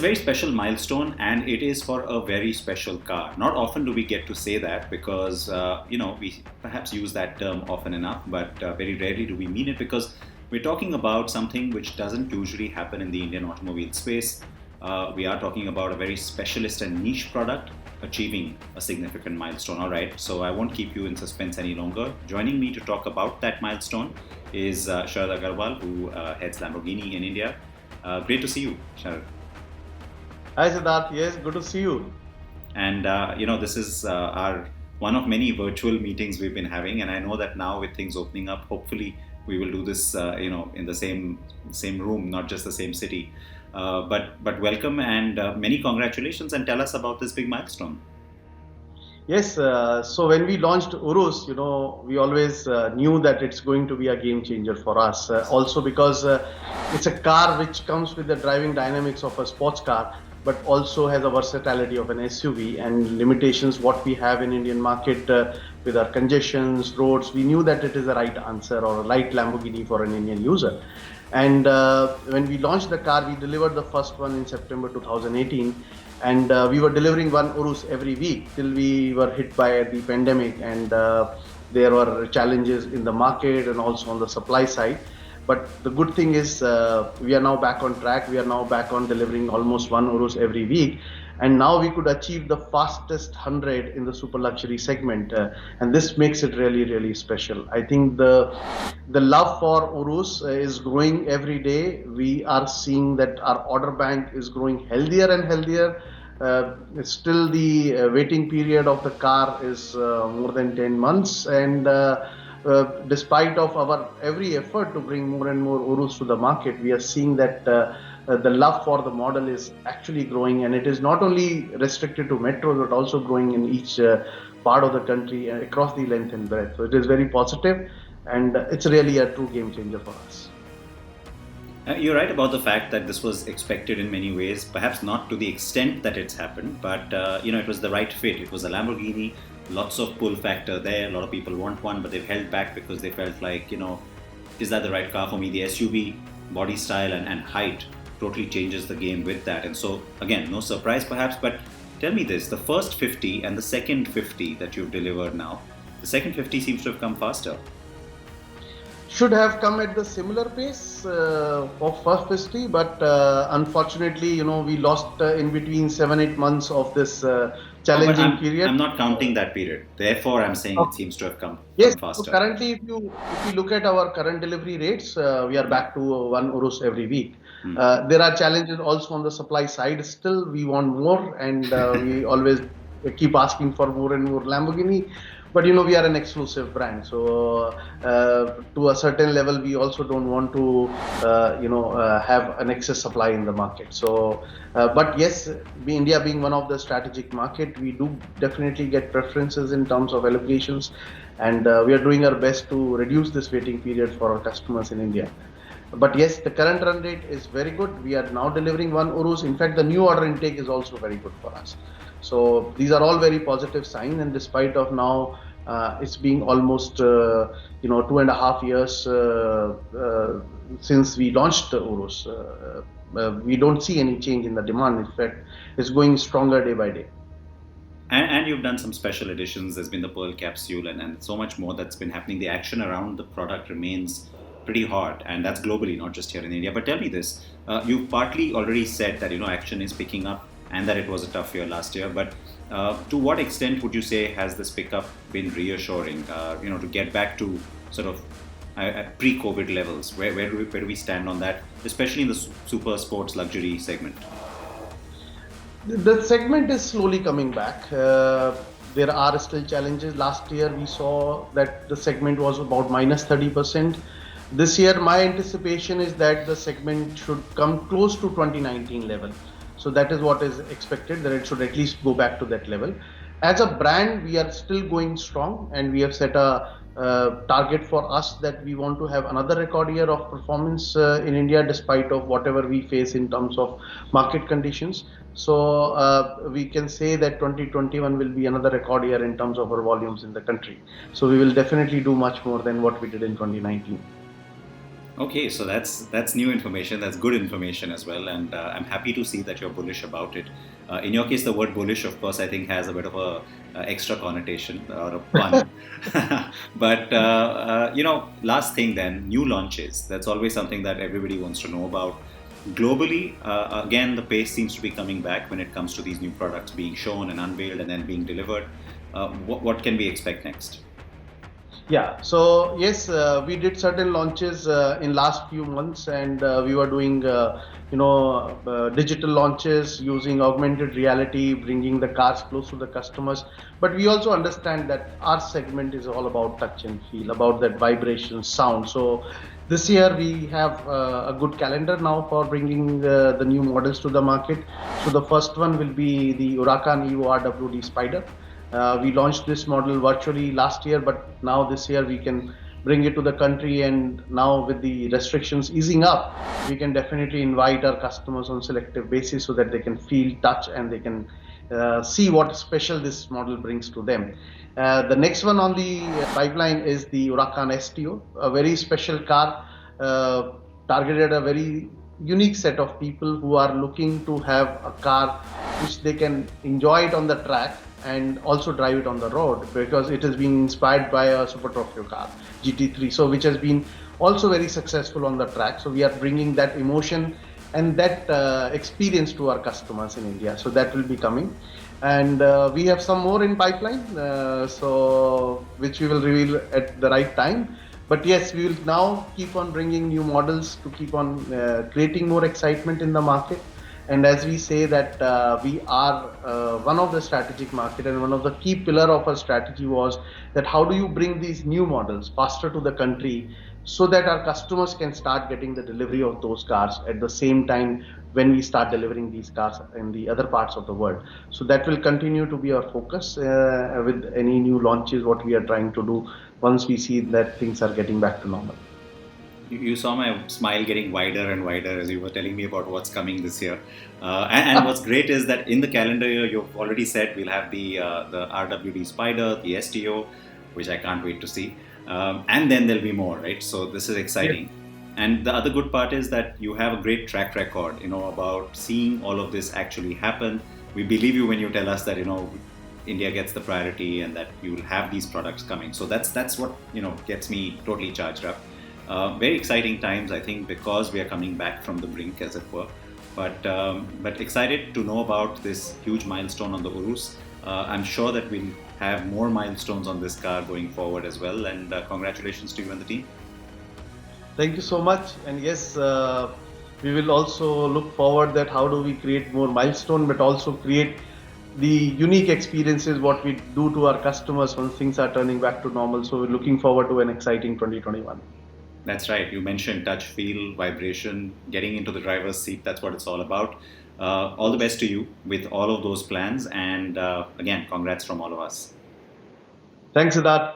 a very special milestone, and it is for a very special car. Not often do we get to say that because, we perhaps use that term often enough, but very rarely do we mean it because we're talking about something which doesn't usually happen in the Indian automobile space. We are talking about a very specialist and niche product achieving a significant milestone. All right, so I won't keep you in suspense any longer. Joining me to talk about that milestone is Sharad Agarwal, who heads Lamborghini in India. Great to see you, Sharad. Hi Siddharth, yes, good to see you. And this is our one of many virtual meetings we've been having, and I know that now with things opening up, hopefully we will do this, in the same room, not just the same city. But welcome and many congratulations, and tell us about this big milestone. Yes, so when we launched Urus, we always knew that it's going to be a game changer for us. Also because it's a car which comes with the driving dynamics of a sports car, but also has a versatility of an SUV and limitations what we have in Indian market with our congestions, roads. We knew that it is the right answer or a light Lamborghini for an Indian user. And when we launched the car, we delivered the first one in September 2018. And we were delivering one Urus every week till we were hit by the pandemic. And there were challenges in the market and also on the supply side. But the good thing is we are now back on track. We are now back on delivering almost one Urus every week. And now we could achieve the fastest 100 in the super luxury segment. And this makes it really, really special. I think the love for Urus is growing every day. We are seeing that our order bank is growing healthier and healthier. Still the waiting period of the car is more than 10 months. And despite of our every effort to bring more and more Urus to the market, we are seeing that the love for the model is actually growing, and it is not only restricted to metros but also growing in each part of the country across the length and breadth. So it is very positive, and it's really a true game changer for us. You're right about the fact that this was expected in many ways, perhaps not to the extent that it's happened, but it was the right fit. It was a Lamborghini, lots of pull factor there. A lot of people want one, but they've held back because they felt like, is that the right car for me? The SUV body style and height totally changes the game with that. And so, again, no surprise perhaps, but tell me this, the first 50 and the second 50 that you've delivered now, the second 50 seems to have come faster. Should have come at the similar pace of first 50, but unfortunately, we lost in between 7-8 months of this challenging period. I'm not counting that period. Therefore, I'm saying it seems to have come faster. So currently, if you look at our current delivery rates, we are back to one Urus every week. There are challenges also on the supply side. Still, we want more, and we always keep asking for more and more Lamborghini. But we are an exclusive brand, so to a certain level, we also don't want to, have an excess supply in the market. So, but yes, India being one of the strategic market, we do definitely get preferences in terms of allocations, and we are doing our best to reduce this waiting period for our customers in India. But yes, the current run rate is very good. We are now delivering one Urus. In fact, the new order intake is also very good for us. So these are all very positive signs, and despite of now it's being almost 2.5 years since we launched Urus, we don't see any change in the demand. In fact, it's going stronger day by day. And you've done some special editions. There's been the Pearl Capsule and so much more that's been happening. The action around the product remains pretty hot, and that's globally, not just here in India. But tell me this, you've partly already said that action is picking up and that it was a tough year last year, but to what extent would you say has this pickup been reassuring, to get back to sort of pre-COVID levels? Where do we stand on that, especially in the super sports luxury segment? The segment is slowly coming back. There are still challenges. Last year we saw that the segment was about minus 30%. This year my anticipation is that the segment should come close to 2019 level. So that is what is expected, that it should at least go back to that level. As a brand, we are still going strong, and we have set a target for us that we want to have another record year of performance in India, despite of whatever we face in terms of market conditions. So we can say that 2021 will be another record year in terms of our volumes in the country. So we will definitely do much more than what we did in 2019. Okay, so that's new information. That's good information as well, and I'm happy to see that you're bullish about it. In your case, the word bullish, of course, I think has a bit of a extra connotation or a pun. But last thing then, new launches. That's always something that everybody wants to know about. Globally, again, the pace seems to be coming back when it comes to these new products being shown and unveiled and then being delivered. What can we expect next? Yeah, so yes, we did certain launches in last few months, and we were doing, digital launches using augmented reality, bringing the cars close to the customers. But we also understand that our segment is all about touch and feel, about that vibration, sound. So this year we have a good calendar now for bringing the new models to the market. So the first one will be the Huracan Evo RWD Spider. We launched this model virtually last year, but now this year we can bring it to the country. And now with the restrictions easing up, we can definitely invite our customers on selective basis so that they can feel, touch, and they can see what special this model brings to them. The next one on the pipeline is the Huracan STO, a very special car targeted a very unique set of people who are looking to have a car which they can enjoy it on the track and also drive it on the road, because it has been inspired by a Super Tokyo car GT3, so which has been also very successful on the track. So we are bringing that emotion and that experience to our customers in India. So that will be coming, and we have some more in pipeline, so which we will reveal at the right time. But yes, we will now keep on bringing new models to keep on creating more excitement in the market. And as we say that we are one of the strategic market, and one of the key pillar of our strategy was that how do you bring these new models faster to the country so that our customers can start getting the delivery of those cars at the same time when we start delivering these cars in the other parts of the world. So that will continue to be our focus with any new launches, what we are trying to do once we see that things are getting back to normal. You saw my smile getting wider and wider as you were telling me about what's coming this year. And what's great is that in the calendar year, you've already said we'll have the RWD Spider, the STO, which I can't wait to see. And then there'll be more, right? So this is exciting. And the other good part is that you have a great track record, about seeing all of this actually happen. We believe you when you tell us that, India gets the priority and that you will have these products coming. So that's what, gets me totally charged up. Very exciting times, I think, because we are coming back from the brink, as it were. But excited to know about this huge milestone on the Urus. I'm sure that we'll have more milestones on this car going forward as well. And congratulations to you and the team. Thank you so much. And yes, we will also look forward that how do we create more milestone, but also create the unique experiences what we do to our customers when things are turning back to normal. So we're looking forward to an exciting 2021. That's right. You mentioned touch, feel, vibration, getting into the driver's seat. That's what it's all about. All the best to you with all of those plans. And again, congrats from all of us. Thanks, Siddharth.